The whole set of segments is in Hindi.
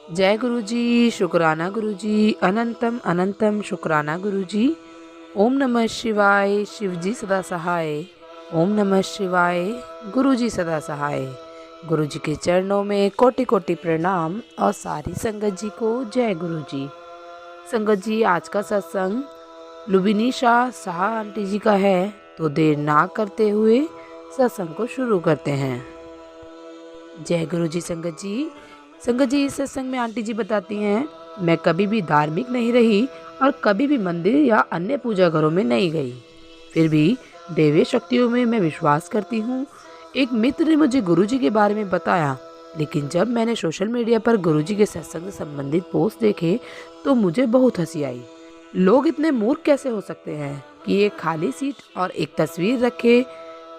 जय गुरु जी, शुक्राना गुरु जी, अनंतम अनंतम शुक्राना गुरु जी। ओम नमः शिवाय, शिव जी सदा सहाय। ओम नमः शिवाय, गुरु जी सदा सहाय। गुरु जी के चरणों में कोटि कोटि प्रणाम और सारी संगत जी को जय गुरु जी। संगत जी, आज का सत्संग लुबिनी शाह आंटी जी का है, तो देर ना करते हुए सत्संग को शुरू करते हैं। जय गुरु जी। संगत जी, इस सत्संग में आंटी जी बताती हैं, मैं कभी भी धार्मिक नहीं रही और कभी भी मंदिर या अन्य पूजा घरों में नहीं गई। फिर भी दैवीय शक्तियों में मैं विश्वास करती हूँ। एक मित्र ने मुझे गुरु जी के बारे में बताया, लेकिन जब मैंने सोशल मीडिया पर गुरु जी के सत्संग से संबंधित पोस्ट देखे तो मुझे बहुत हंसी आई। लोग इतने मूर्ख कैसे हो सकते हैं कि एक खाली सीट और एक तस्वीर रखे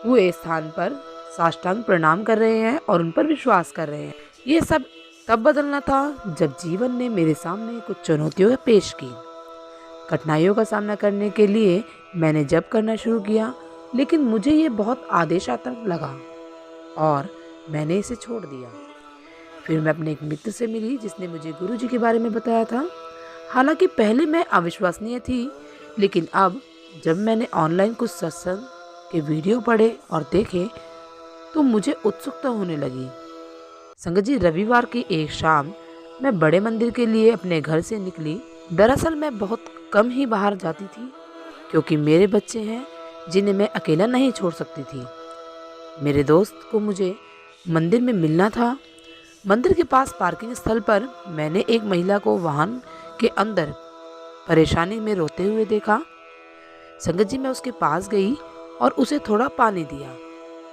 हुए स्थान पर साष्टांग प्रणाम कर रहे हैं और उन पर विश्वास कर रहे हैं। ये सब तब बदलना था जब जीवन ने मेरे सामने कुछ चुनौतियां पेश की। कठिनाइयों का सामना करने के लिए मैंने जप करना शुरू किया, लेकिन मुझे ये बहुत आदेशात्मक लगा और मैंने इसे छोड़ दिया। फिर मैं अपने एक मित्र से मिली जिसने मुझे गुरु जी के बारे में बताया था। हालांकि पहले मैं अविश्वसनीय थी, लेकिन अब जब मैंने ऑनलाइन कुछ सत्संग के वीडियो पढ़े और देखे तो मुझे उत्सुकता होने लगी। संगत जी, रविवार की एक शाम मैं बड़े मंदिर के लिए अपने घर से निकली। दरअसल मैं बहुत कम ही बाहर जाती थी, क्योंकि मेरे बच्चे हैं जिन्हें मैं अकेला नहीं छोड़ सकती थी। मेरे दोस्त को मुझे मंदिर में मिलना था। मंदिर के पास पार्किंग स्थल पर मैंने एक महिला को वाहन के अंदर परेशानी में रोते हुए देखा। संगत जी, मैं उसके पास गई और उसे थोड़ा पानी दिया।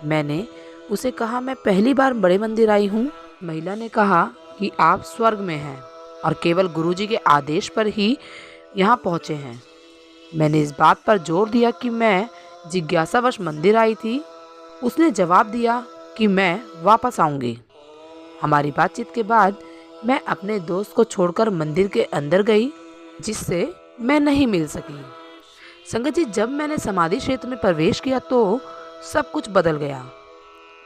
मैंने उसे कहा, मैं पहली बार बड़े मंदिर आई हूँ। महिला ने कहा कि आप स्वर्ग में हैं और केवल गुरुजी के आदेश पर ही यहाँ पहुँचे हैं। मैंने इस बात पर जोर दिया कि मैं जिज्ञासावश मंदिर आई थी। उसने जवाब दिया कि मैं वापस आऊँगी। हमारी बातचीत के बाद मैं अपने दोस्त को छोड़कर मंदिर के अंदर गई, जिससे मैं नहीं मिल सकी। संगत जी, जब मैंने समाधि क्षेत्र में प्रवेश किया तो सब कुछ बदल गया।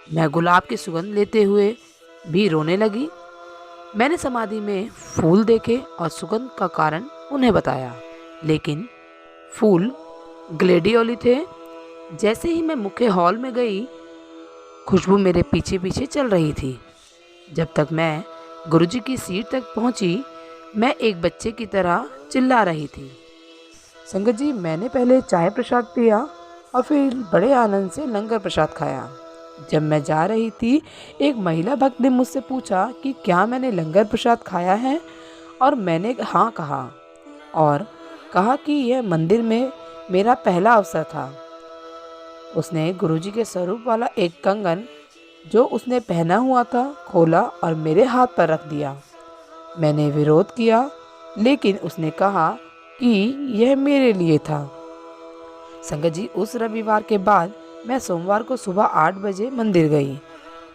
मैं गुलाब की सुगंध लेते हुए भी रोने लगी। मैंने समाधि में फूल देखे और सुगंध का कारण उन्हें बताया, लेकिन फूल ग्लेडियोली थे। जैसे ही मैं मुख्य हॉल में गई, खुशबू मेरे पीछे पीछे चल रही थी। जब तक मैं गुरुजी की सीट तक पहुंची, मैं एक बच्चे की तरह चिल्ला रही थी। संगत जी, मैंने पहले चाय प्रसाद पिया और फिर बड़े आनंद से लंगर प्रसाद खाया। जब मैं जा रही थी, एक महिला भक्त ने मुझसे पूछा कि क्या मैंने लंगर प्रसाद खाया है, और मैंने हाँ कहा और कहा कि यह मंदिर में मेरा पहला अवसर था। उसने गुरुजी के स्वरूप वाला एक कंगन जो उसने पहना हुआ था खोला और मेरे हाथ पर रख दिया। मैंने विरोध किया, लेकिन उसने कहा कि यह मेरे लिए था। संगत जी, उस रविवार के बाद मैं सोमवार को सुबह 8 बजे मंदिर गई।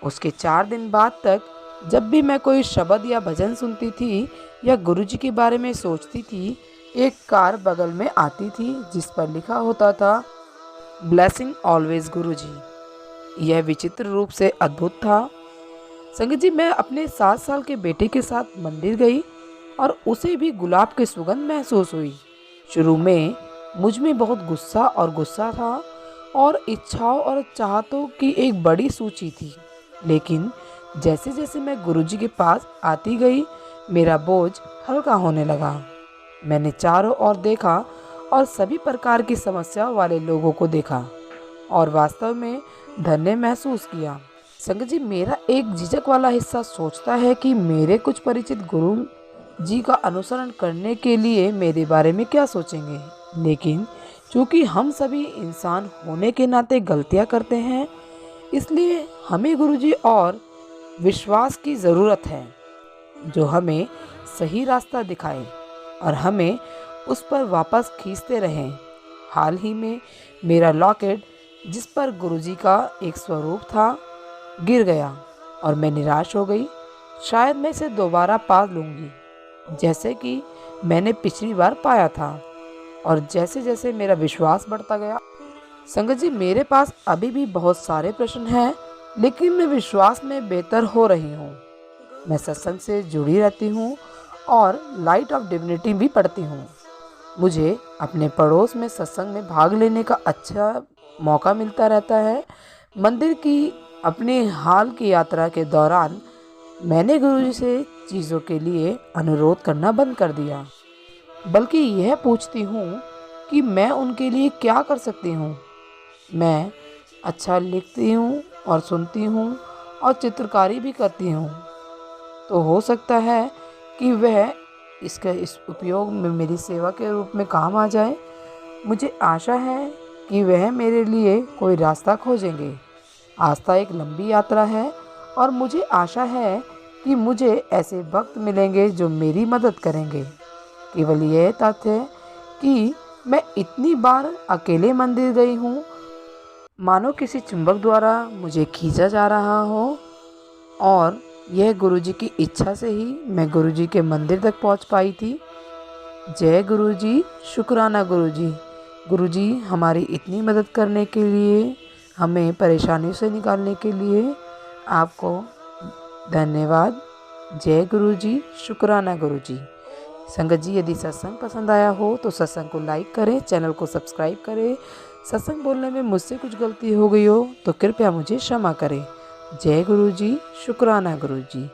उसके 4 दिन बाद तक जब भी मैं कोई शब्द या भजन सुनती थी या गुरुजी के बारे में सोचती थी, एक कार बगल में आती थी जिस पर लिखा होता था, ब्लेसिंग ऑलवेज गुरुजी। यह विचित्र रूप से अद्भुत था। संगत जी, मैं अपने 7 साल के बेटे के साथ मंदिर गई और उसे भी गुलाब की सुगंध महसूस हुई। शुरू में मुझ में बहुत गुस्सा था और इच्छाओं और चाहतों की एक बड़ी सूची थी, लेकिन जैसे जैसे मैं गुरुजी के पास आती गई, मेरा बोझ हल्का होने लगा। मैंने चारों ओर देखा और सभी प्रकार की समस्याओं वाले लोगों को देखा और वास्तव में धन्य महसूस किया। संगत जी, मेरा एक झिझक वाला हिस्सा सोचता है कि मेरे कुछ परिचित गुरु जी का अनुसरण करने के लिए मेरे बारे में क्या सोचेंगे, लेकिन क्योंकि हम सभी इंसान होने के नाते गलतियां करते हैं, इसलिए हमें गुरुजी और विश्वास की ज़रूरत है जो हमें सही रास्ता दिखाए और हमें उस पर वापस खींचते रहें। हाल ही में मेरा लॉकेट, जिस पर गुरुजी का एक स्वरूप था, गिर गया और मैं निराश हो गई। शायद मैं इसे दोबारा पा लूँगी, जैसे कि मैंने पिछली बार पाया था। और जैसे जैसे मेरा विश्वास बढ़ता गया, संगत जी, मेरे पास अभी भी बहुत सारे प्रश्न हैं, लेकिन मैं विश्वास में बेहतर हो रही हूँ। मैं सत्संग से जुड़ी रहती हूँ और लाइट ऑफ डिविनिटी भी पढ़ती हूँ। मुझे अपने पड़ोस में सत्संग में भाग लेने का अच्छा मौका मिलता रहता है। मंदिर की अपने हाल की यात्रा के दौरान मैंने गुरुजी से चीज़ों के लिए अनुरोध करना बंद कर दिया, बल्कि यह पूछती हूँ कि मैं उनके लिए क्या कर सकती हूँ। मैं अच्छा लिखती हूँ और सुनती हूँ और चित्रकारी भी करती हूँ, तो हो सकता है कि वह इस उपयोग में मेरी सेवा के रूप में काम आ जाए। मुझे आशा है कि वह मेरे लिए कोई रास्ता खोजेंगे। आस्था एक लंबी यात्रा है और मुझे आशा है कि मुझे ऐसे भक्त मिलेंगे जो मेरी मदद करेंगे। केवल यह तथ्य कि मैं इतनी बार अकेले मंदिर गई हूँ, मानो किसी चुंबक द्वारा मुझे खींचा जा रहा हो, और यह गुरुजी की इच्छा से ही मैं गुरुजी के मंदिर तक पहुँच पाई थी। जय गुरुजी, शुक्राना गुरुजी। गुरुजी हमारी इतनी मदद करने के लिए, हमें परेशानियों से निकालने के लिए आपको धन्यवाद। जय गुरुजी, शुक्राना गुरुजी। संगत जी, यदि सत्संग पसंद आया हो तो सत्संग को लाइक करें, चैनल को सब्सक्राइब करें। सत्संग बोलने में मुझसे कुछ गलती हो गई हो तो कृपया मुझे क्षमा करें। जय गुरुजी, शुक्राना गुरुजी।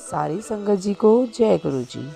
सारी संगत जी को जय गुरुजी।